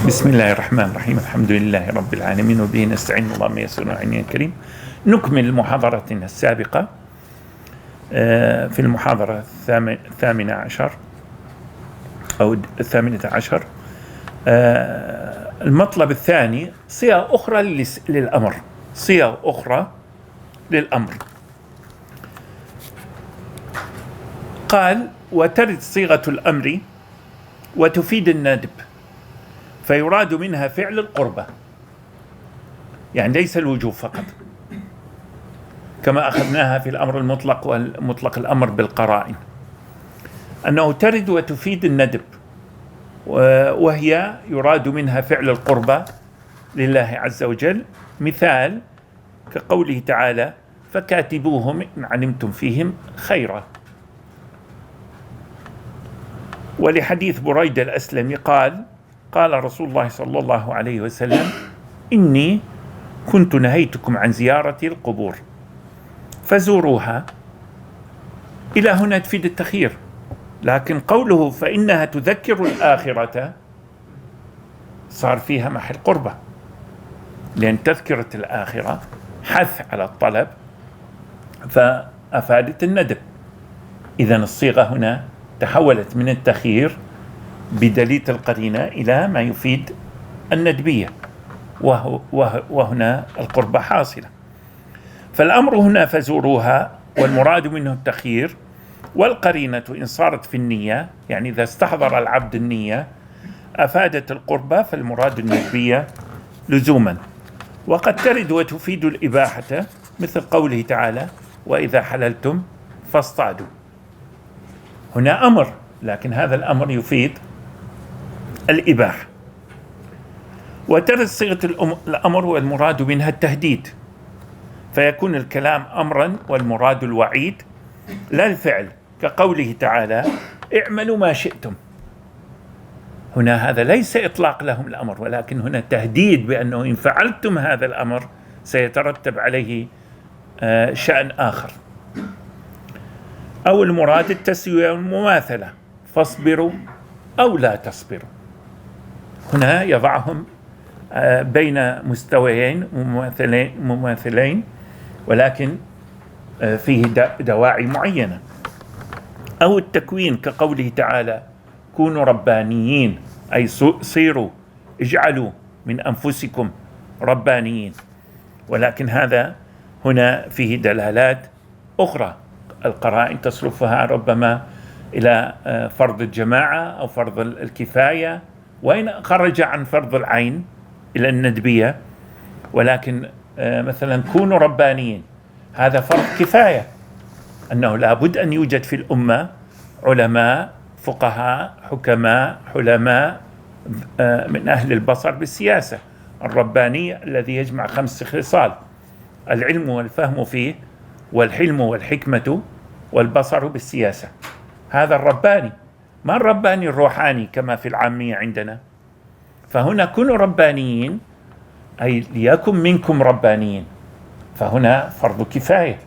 بسم الله الرحمن الرحيم. الحمد لله رب العالمين وبه نستعين اللهم يسر وعين كريم. نكمل محاضرتنا السابقة في المحاضرة الثامنة عشر أو الثامنة عشر. المطلب الثاني صيغة أخرى للأمر، صيغة أخرى للأمر. قال: وترد صيغة الأمر وتفيد الندب، فيراد منها فعل القربة، يعني ليس الوجوب فقط، كما أخذناها في الأمر المطلق والمطلق الأمر بالقرائن، أنه ترد وتفيد الندب، وهي يراد منها فعل القربة لله عز وجل. مثال كقوله تعالى: فكاتبوهم إن علمتم فيهم خيرا. ولحديث بريدة الأسلمي قال رسول الله صلى الله عليه وسلم: إني كنت نهيتكم عن زيارة القبور فزوروها. إلى هنا تفيد التخيير، لكن قوله فإنها تذكر الآخرة صار فيها محل قربة، لأن تذكرة الآخرة حث على الطلب فأفادت الندب. إذن الصيغة هنا تحولت من التخيير بدليل القرينة إلى ما يفيد الندبية، وهنا القربة حاصلة. فالأمر هنا فزوروها، والمراد منه التخيير، والقرينة إن صارت في النية، يعني إذا استحضر العبد النية أفادت القربة، فالمراد الندبية لزوما. وقد ترد وتفيد الإباحة، مثل قوله تعالى: وإذا حللتم فاصطادوا. هنا أمر، لكن هذا الأمر يفيد الإباحة. وترد صيغة الأمر والمراد منها التهديد، فيكون الكلام أمرا والمراد الوعيد لا الفعل، كقوله تعالى: اعملوا ما شئتم. هنا هذا ليس إطلاق لهم الأمر، ولكن هنا تهديد بأنه إن فعلتم هذا الأمر سيترتب عليه شأن آخر. أو المراد التسوية والمماثلة، فاصبروا أو لا تصبروا. هنا يضعهم بين مستويين مماثلين، ولكن فيه دواعي معينة. أو التكوين، كقوله تعالى: كونوا ربانيين، أي صيروا، اجعلوا من أنفسكم ربانيين. ولكن هذا هنا فيه دلالات أخرى، القرائن تصرفها ربما إلى فرض الجماعة أو فرض الكفاية، وإن خرج عن فرض العين إلى الندبية. ولكن مثلا كونوا ربانيين، هذا فرض كفاية، أنه لابد أن يوجد في الأمة علماء، فقهاء، حكماء، حلماء من أهل البصر بالسياسة. الرباني الذي يجمع 5 خصال: العلم والفهم فيه، والحلم والحكمة، والبصر بالسياسة. هذا الرباني، ما الرباني الروحاني كما في العامية عندنا. فهنا كونوا ربانيين، أي ليكن منكم ربانيين، فهنا فرض كفاية.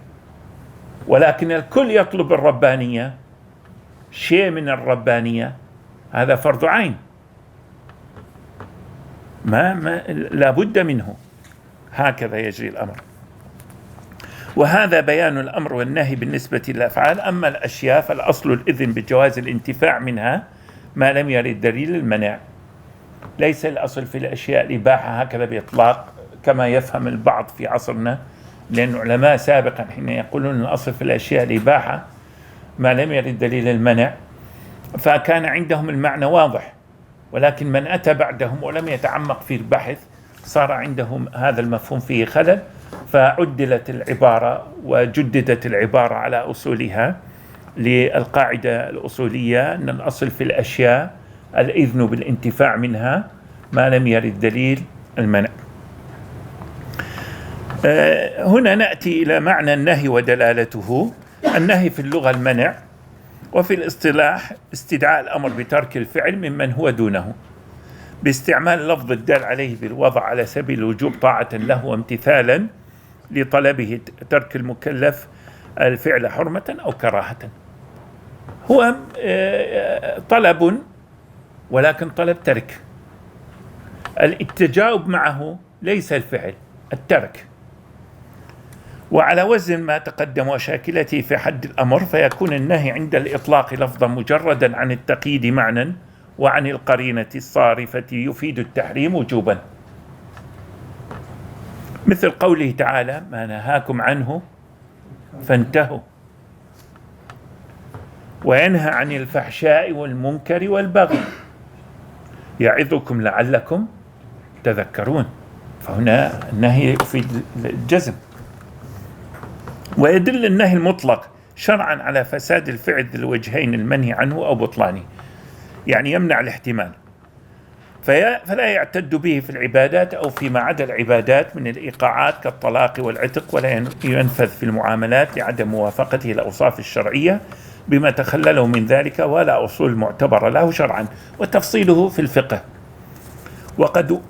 ولكن الكل يطلب الربانية، شيء من الربانية، هذا فرض عين، ما لا بد منه. هكذا يجري الأمر. وهذا بيان الأمر والنهي بالنسبة للأفعال. أما الأشياء فالأصل الإذن بجواز الانتفاع منها ما لم يرد دليل المنع. ليس الأصل في الأشياء الإباحة هكذا بإطلاق كما يفهم البعض في عصرنا، لأن العلماء سابقا حين يقولون الأصل في الأشياء الإباحة ما لم يرد دليل المنع، فكان عندهم المعنى واضح. ولكن من أتى بعدهم ولم يتعمق في البحث صار عندهم هذا المفهوم فيه خلل، فعدلت العبارة وجددت العبارة على أصولها للقاعدة الأصولية أن الأصل في الأشياء الإذن بالانتفاع منها ما لم يرد دليل المنع. هنا نأتي إلى معنى النهي ودلالته. النهي في اللغة المنع، وفي الاصطلاح استدعاء الأمر بترك الفعل ممن هو دونه، باستعمال اللفظ الدال عليه بالوضع على سبيل الوجوب طاعة له وامتثالا لطلبه ترك المكلف الفعل حرمة أو كراهة. هو طلب، ولكن طلب ترك، التجاوب معه ليس الفعل، الترك. وعلى وزن ما تقدم وشاكلته في حد الأمر، فيكون النهي عند الإطلاق لفظا مجردا عن التقييد معنى، وعن القرينة الصارفة يفيد التحريم وجوبا، مثل قوله تعالى: ما نهاكم عنه فانتهوا. وينهى عن الفحشاء والمنكر والبغي يعظكم لعلكم تذكرون، فهنا النهي يفيد الجزم. ويدل النهي المطلق شرعا على فساد الفعل ذي الوجهين المنهي عنه أو بطلانه، يعني يمنع الاحتمال، فلا يعتد به في العبادات أو فيما عدا العبادات من الإيقاعات كالطلاق والعتق، ولا ينفذ في المعاملات لعدم موافقته الأوصاف الشرعية بما تخلله من ذلك، ولا أصول معتبرة له شرعا، وتفصيله في الفقه. وقد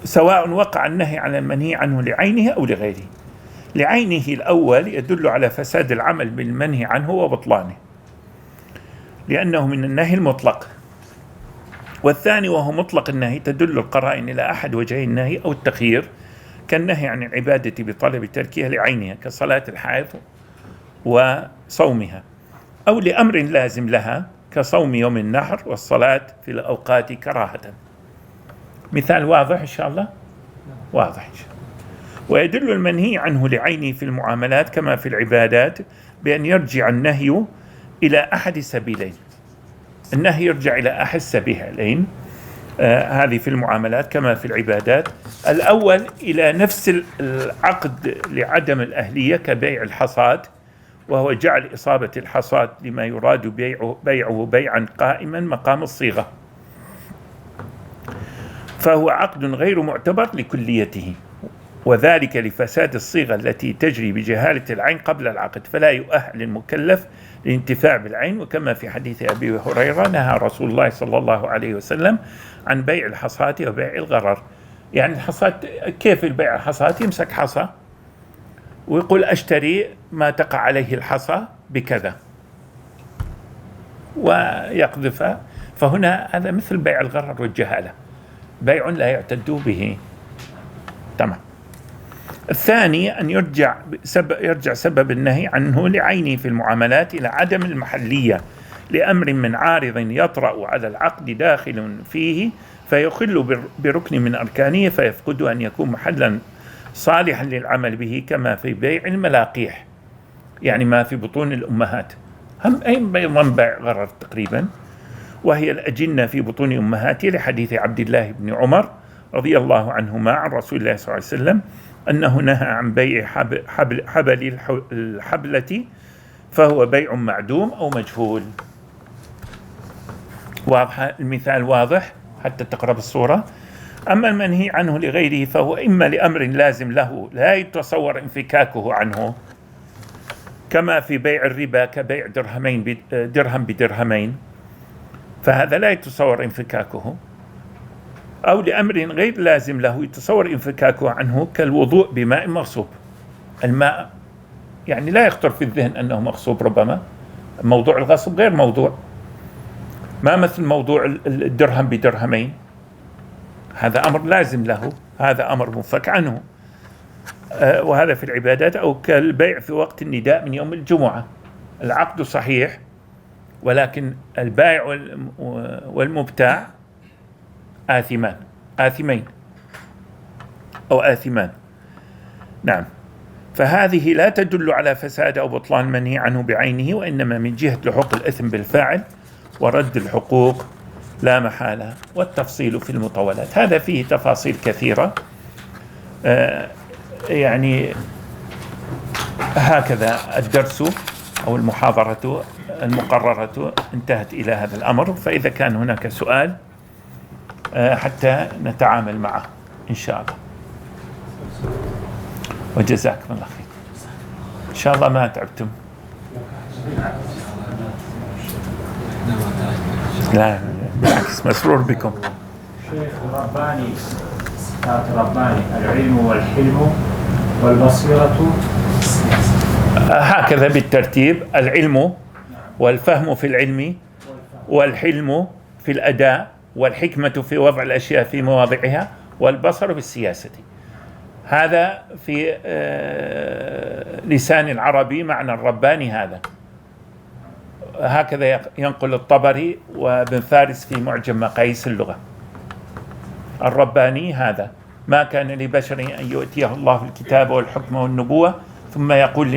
سواء وقع النهي عن المنهي عنه لعينه أو لغيره. لعينه الأول يدل على فساد العمل بالمنهي عنه وبطلانه، لأنه من النهي المطلق. والثاني وهو مطلق النهي تدل القرائن إلى أحد وجهي النهي أو التخيير، كالنهي عن العبادة بطلب تركها لعينها كصلاة الحائض وصومها، أو لأمر لازم لها كصوم يوم النحر والصلاة في الأوقات كراهة. مثال واضح إن شاء الله؟ واضح إن شاء الله. ويدل المنهي عنه لعينه في المعاملات كما في العبادات بأن يرجع النهي إلى أحد سبيلين. النهي يرجع إلى أحد سبيلين، هذه في المعاملات كما في العبادات. الأول إلى نفس العقد لعدم الأهلية كبيع الحصاد، وهو جعل إصابة الحصاد لما يراد بيعه بيعا قائما مقام الصيغة، فهو عقد غير معتبر لكليته، وذلك لفساد الصيغة التي تجري بجهالة العين قبل العقد، فلا يؤهل المكلف للانتفاع بالعين. وكما في حديث أبي هريرة نهى رسول الله صلى الله عليه وسلم عن بيع الحصاة وبيع الغرر. يعني الحصاة كيف البيع؟ الحصاة يمسك حصى ويقول أشتري ما تقع عليه الحصى بكذا ويقذفها، فهنا هذا مثل بيع الغرر والجهالة، بيع لا يعتد به. تمام. الثاني أن يرجع سبب النهي عنه لعينه في المعاملات إلى عدم المحلية لأمر من عارض يطرأ على العقد داخل فيه فيخل بركن من أركانه فيفقد أن يكون محلا صالحا للعمل به، كما في بيع الملاقيح، يعني ما في بطون الأمهات، هم أي بيع غرر تقريبا، وهي الأجنة في بطون أمهاته، لحديث عبد الله بن عمر رضي الله عنهما عن رسول الله صلى الله عليه وسلم أنه نهى عن بيع حبل الحبلة، فهو بيع معدوم أو مجهول. واضح المثال؟ واضح حتى تقرب الصورة. أما المنهي عنه لغيره فهو إما لأمر لازم له لا يتصور انفكاكه عنه، كما في بيع الربا كبيع درهم بدرهمين، فهذا لا يتصور انفكاكه، أو لأمر غير لازم له يتصور انفكاكه عنه كالوضوء بماء مغصوب. الماء يعني لا يخطر في الذهن أنه مغصوب، ربما موضوع الغصب غير موضوع، ما مثل موضوع الدرهم بدرهمين، هذا أمر لازم له، هذا أمر منفك عنه. وهذا في العبادات. أو كالبيع في وقت النداء من يوم الجمعة، العقد صحيح ولكن البائع والمبتاع آثمين أو آثمان. نعم. فهذه لا تدل على فساد أو بطلان منهي عنه بعينه، وإنما من جهة لحوق الإثم بالفاعل ورد الحقوق لا محالة، والتفصيل في المطولات. هذا فيه تفاصيل كثيرة. يعني هكذا الدرس أو المحاضرة المقررة انتهت إلى هذا الأمر، فإذا كان هناك سؤال حتى نتعامل معه إن شاء الله. وجزاكم الله خير. إن شاء الله ما تعبتم. لا بالعكس، مسرور بكم. شيخ رباني العلم والحلم والبصيرة هكذا بالترتيب: العلم والفهم في العلم، والحلم في الأداء، والحكمة في وضع الأشياء في مواضعها، والبصر بالسياسة. هذا في لسان العربي معنى الرباني هذا. هكذا ينقل الطبري وابن فارس في معجم مقاييس اللغة. الرباني هذا ما كان لبشر أن يؤتيه الله الكتاب والحكم والنبوة ثم يقول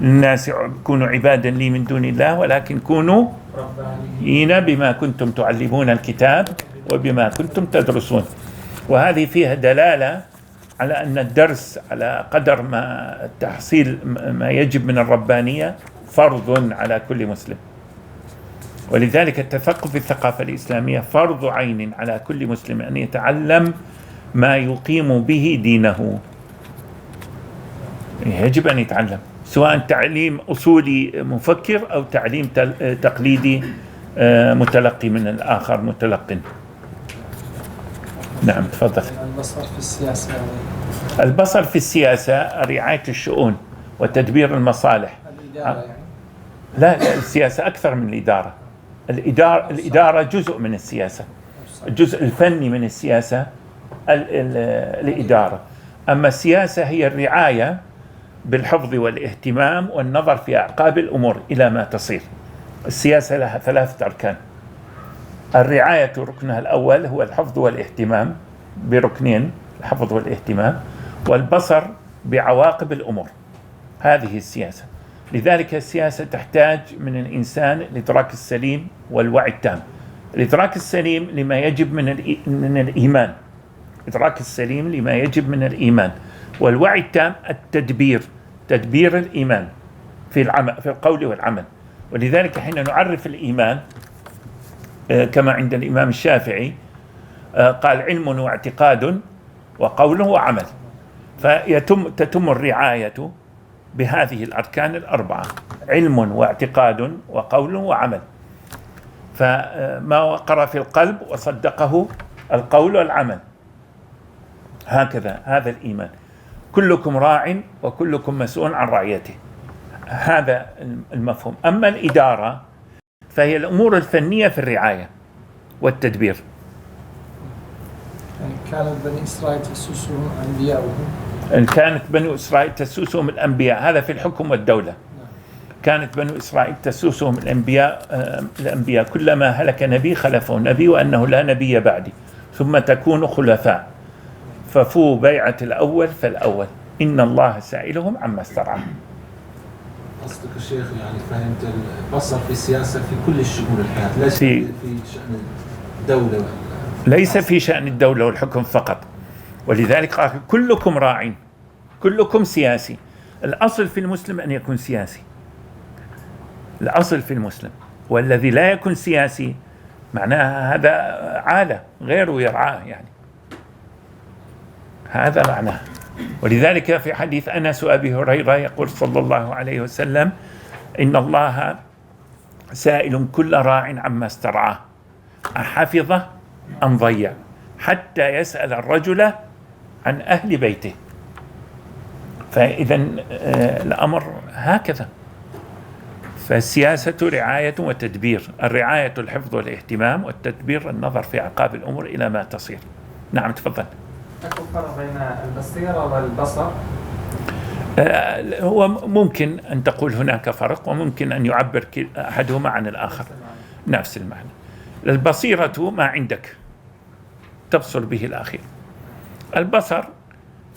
للناس كونوا عبادا لي من دون الله ولكن كونوا ربانيين بما كنتم تعلمون الكتاب وبما كنتم تدرسون. وهذه فيها دلالة على أن الدرس على قدر ما تحصيل ما يجب من الربانية فرض على كل مسلم. ولذلك التثقف في الثقافة الإسلامية فرض عين على كل مسلم أن يتعلم ما يقيم به دينه. يجب أن يتعلم، سواء تعليم أصولي مفكر أو تعليم تقليدي متلقي من الآخر متلقٍ. نعم تفضل. البصر في السياسة. البصر في السياسة رعاية الشؤون وتدبير المصالح. الإدارة يعني. لا السياسة أكثر من الإدارة. الإدارة جزء من السياسة، الجزء الفني من السياسة الإدارة. أما السياسة هي الرعاية بالحفظ والاهتمام والنظر في أعقاب الأمور إلى ما تصير. السياسة لها 3 أركان. الرعاية ركنها الأول هو الحفظ والاهتمام بركنين، الحفظ والاهتمام، والبصر بعواقب الأمور. هذه السياسة. لذلك السياسة تحتاج من الإنسان الإدراك السليم والوعي التام. الإدراك السليم لما يجب من الإيمان، إدراك السليم لما يجب من الإيمان، والوعي التام تدبير الإيمان في القول والعمل. ولذلك حين نعرف الإيمان كما عند الإمام الشافعي قال علم واعتقاد وقول وعمل، فتتم الرعاية بهذه الأركان ال4: علم واعتقاد وقول وعمل. فما وقر في القلب وصدقه القول والعمل، هكذا هذا الإيمان. كلكم راع وكلكم مسؤول عن رعيته، هذا المفهوم. أما الإدارة فهي الأمور الفنية في الرعاية والتدبير. يعني كانت بني إسرائيل تسوسهم أنبياؤهم. إن كانت بني إسرائيل تسوسهم الأنبياء، هذا في الحكم والدولة. كانت بني إسرائيل تسوسهم الأنبياء كلما هلك نبي خلفه نبي وأنه لا نبي بعدي ثم تكون خلفاء ففوا بيعة الأول فالأول إن الله سائلهم عما استرعى. قصدك الشيخ يعني فهمت البصر في السياسة في كل الشؤون الحياة، ليس في شأن الدولة ليس في شأن الدولة والحكم فقط. ولذلك قال كلكم راع، كلكم سياسي. الأصل في المسلم أن يكون سياسي، الأصل في المسلم. والذي لا يكون سياسي معناها هذا عالة غيره يرعاه، يعني هذا معناه. ولذلك في حديث أنس وأبي هريرة يقول صلى الله عليه وسلم إن الله سائل كل راع عما استرعاه أحفظه أم ضيع، حتى يسأل الرجل عن أهل بيته. فإذا الأمر هكذا. فالسياسة رعاية وتدبير. الرعاية الحفظ والاهتمام، والتدبير النظر في أعقاب الأمور إلى ما تصير. نعم تفضل. يكون فرق بين البصيرة والبصر؟ هو ممكن أن تقول هناك فرق، وممكن أن يعبر أحدهما عن الآخر نفس المعنى. البصيرة ما عندك تبصر به الآخر، البصر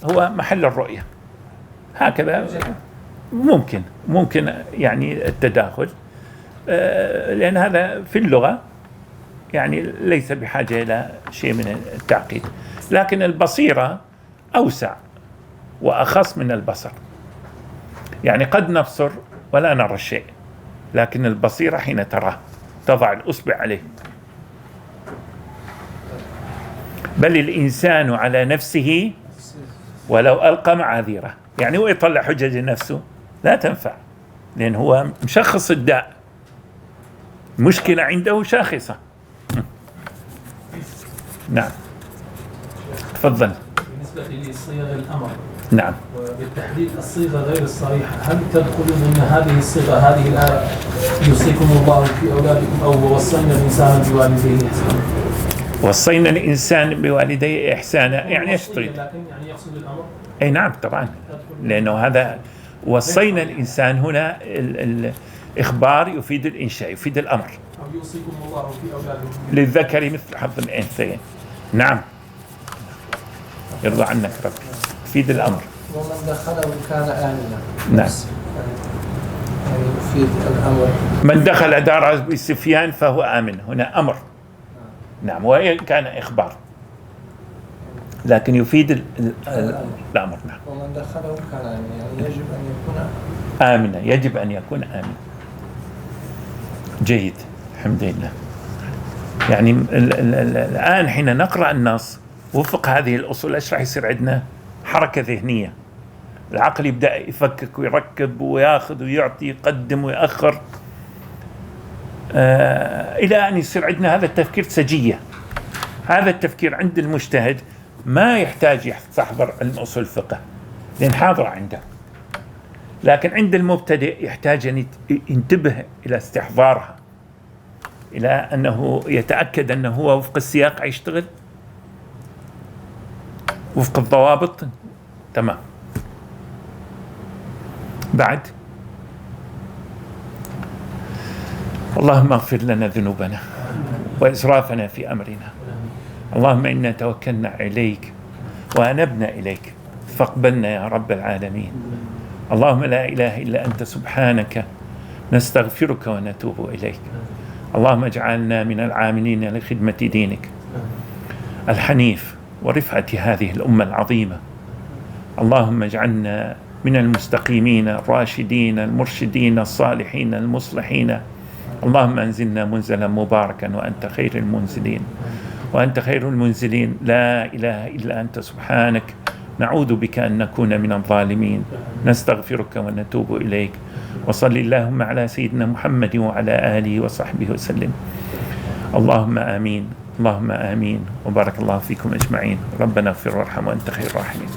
هو محل الرؤية. هكذا ممكن يعني التداخل، لأن هذا في اللغة يعني ليس بحاجة إلى شيء من التعقيد. لكن البصيرة أوسع وأخص من البصر. يعني قد نبصر ولا نرى الشيء، لكن البصيرة حين تراه تضع الأصبع عليه. بل الإنسان على نفسه ولو ألقى معاذيره، يعني هو يطلع حجج نفسه لا تنفع، لأن هو مشخص الداء، مشكلة عنده شاخصة. نعم تفضل. بالنسبة لصيغ الأمر نعم. بالتحديد الصيغة غير الصريحة، هل تدخل ضمن هذه الصيغة هذه الآية يوصيكم الله في أولادكم أو وصينا الإنسان بوالديه إحسانا؟ وصينا الإنسان بوالديه إحسانا، يعني إيش تريد؟ لكن يعني يقصد الأمر؟ أي نعم طبعا، لأنه هذا وصينا الإنسان هنا الإخبار يفيد الإنشاء، يفيد الأمر. أو يوصيكم الله في أولادكم للذكر مثل حظ الأنثيين. نعم، يرضى عنك ربي، يفيد الأمر. ومن دخله كان آمنا. نعم. يعني يفيد الأمر. من دخل دار أبي سفيان فهو آمن، هنا أمر. نعم، وإن كان إخبار لكن يفيد الأمر. نعم. ومن دخله كان آمنا، يعني يجب أن يكون آمنا، يجب أن يكون آمنا. جيد، الحمد لله. يعني الآن حين نقرأ النص وفق هذه الأصول إيش راح يصير عندنا؟ حركة ذهنية، العقل يبدأ يفكك ويركب وياخذ ويعطي، يقدم ويأخر، إلى أن يصير عندنا هذا التفكير سجية. هذا التفكير عند المجتهد ما يحتاج يستحضر علم أصول الفقه لأن حاضر عنده، لكن عند المبتدئ يحتاج أن ينتبه إلى استحضارها، إلى أنه يتأكد أنه هو وفق السياق يشتغل وفق الضوابط. تمام. بعد، اللهم اغفر لنا ذنوبنا وإسرافنا في أمرنا، اللهم إنا توكلنا عليك وأنبنا إليك فاقبلنا يا رب العالمين. اللهم لا إله إلا أنت سبحانك نستغفرك ونتوب إليك. اللهم اجعلنا من العاملين لخدمة دينك الحنيف ورفعة هذه الأمة العظيمة. اللهم اجعلنا من المستقيمين الراشدين المرشدين الصالحين المصلحين. اللهم أنزلنا منزلا مباركا وأنت خير المنزلين، وأنت خير المنزلين. لا إله إلا أنت سبحانك نعوذ بك أن نكون من الظالمين، نستغفرك ونتوب إليك. وصل اللهم على سيدنا محمد وعلى آله وصحبه وسلم. اللهم آمين، اللهم آمين، وبارك الله فيكم أجمعين. ربنا اغفر وارحم وأنت خير الراحمين.